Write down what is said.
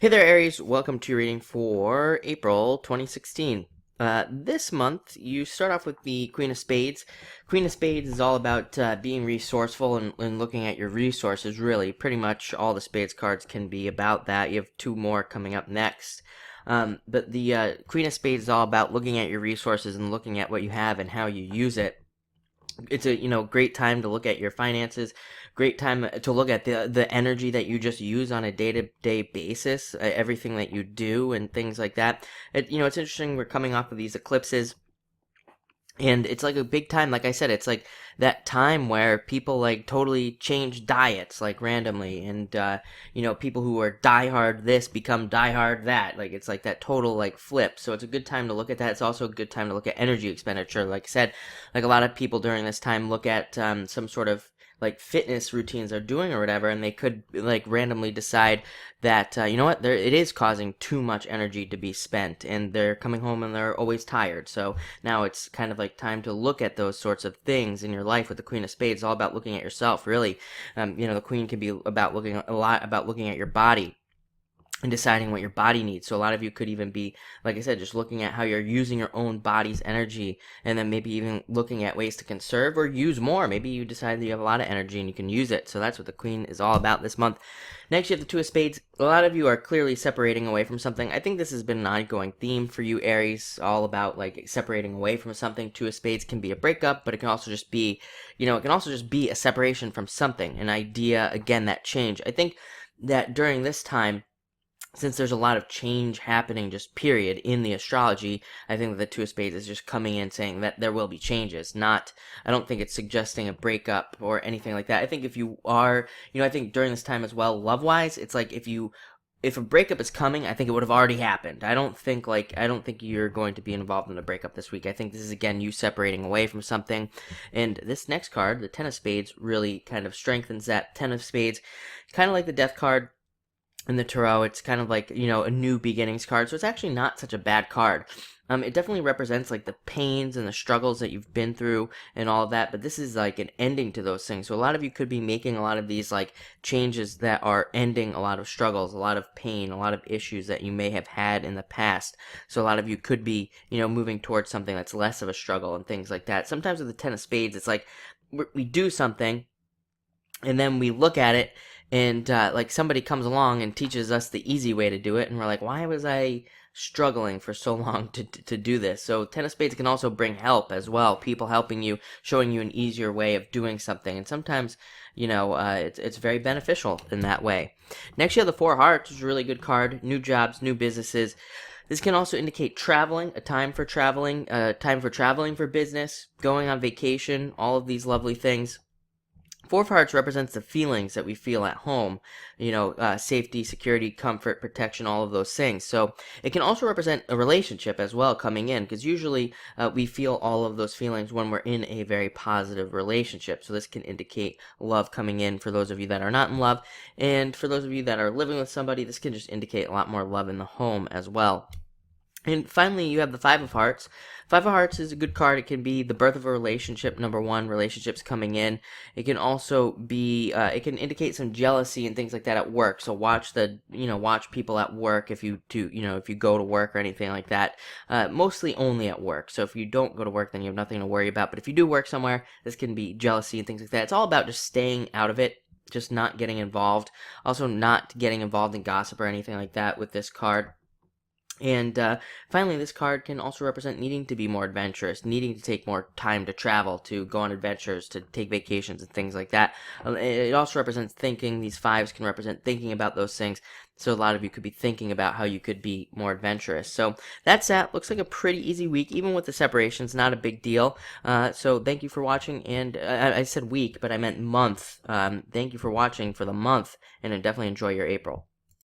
Hey there, Aries. Welcome to your reading for April 2016. This month, you start off with the Queen of Spades. Queen of Spades is all about being resourceful and looking at your resources, really. Pretty much all the Spades cards can be about that. You have two more coming up next. But the Queen of Spades is all about looking at your resources and looking at what you have and how you use it. It's a great time to look at your finances, great time to look at the energy that you just use on a day-to-day basis, everything that you do and things like that. It's interesting, we're coming off of these eclipses, and it's like a big time. Like I said, it's like that time where people like totally change diets like randomly, and people who are diehard this become diehard that. Like it's like that total like flip. So it's a good time to look at that. It's also a good time to look at energy expenditure. Like I said, like a lot of people during this time look at some sort of like fitness routines they're doing or whatever, and they could like randomly decide that it is causing too much energy to be spent, and they're coming home and they're always tired. So now it's kind of like time to look at those sorts of things in your life with the Queen of Spades. It's all about looking at yourself, really. The Queen can be about looking at your body and deciding what your body needs. So a lot of you could even be, like I said, just looking at how you're using your own body's energy, and then maybe even looking at ways to conserve or use more. Maybe you decide that you have a lot of energy and you can use it. So that's what the Queen is all about this month. Next, you have the Two of Spades. A lot of you are clearly separating away from something. I think this has been an ongoing theme for you, Aries, all about like separating away from something. Two of Spades can be a breakup, but it can also just be, a separation from something, an idea, again, that change. I think that during this time, since there's a lot of change happening, just period, in the astrology, I think that the Two of Spades is just coming in saying that there will be changes. I don't think it's suggesting a breakup or anything like that. I think if you are, I think during this time as well, love-wise, it's like if a breakup is coming, I think it would have already happened. I don't think you're going to be involved in a breakup this week. I think this is, again, you separating away from something. And this next card, the Ten of Spades, really kind of strengthens that. Ten of Spades, kind of like the Death card in the tarot, it's kind of like, a new beginnings card. So it's actually not such a bad card. It definitely represents like the pains and the struggles that you've been through and all of that, but this is like an ending to those things. So a lot of you could be making a lot of these like changes that are ending a lot of struggles, a lot of pain, a lot of issues that you may have had in the past. So a lot of you could be, moving towards something that's less of a struggle and things like that. Sometimes with the Ten of Spades, it's like we do something and then we look at it, and like somebody comes along and teaches us the easy way to do it, and we're like, why was I struggling for so long to do this? So Ten of Spades can also bring help as well, people helping you, showing you an easier way of doing something, and sometimes it's very beneficial in that way. Next, you have the Four of Hearts, which is a really good card. New jobs, new businesses. This can also indicate traveling, a time for traveling, for business, going on vacation, all of these lovely things. Four of Hearts represents the feelings that we feel at home, safety, security, comfort, protection, all of those things. So it can also represent a relationship as well coming in, because usually we feel all of those feelings when we're in a very positive relationship. So this can indicate love coming in for those of you that are not in love, and for those of you that are living with somebody, this can just indicate a lot more love in the home as well. And finally, you have the Five of Hearts. Five of Hearts is a good card. It can be the birth of a relationship, number one, relationships coming in. It can also be, it can indicate some jealousy and things like that at work. So watch people at work if you go to work or anything like that. Mostly only at work. So if you don't go to work, then you have nothing to worry about. But if you do work somewhere, this can be jealousy and things like that. It's all about just staying out of it, just not getting involved. Also, not getting involved in gossip or anything like that with this card. And finally, this card can also represent needing to be more adventurous, needing to take more time to travel, to go on adventures, to take vacations and things like that. It also represents thinking. These fives can represent thinking about those things. So a lot of you could be thinking about how you could be more adventurous. So that's that. Looks like a pretty easy week, even with the separations. Not a big deal. So thank you for watching. And I said week, but I meant month. Thank you for watching for the month, and definitely enjoy your April.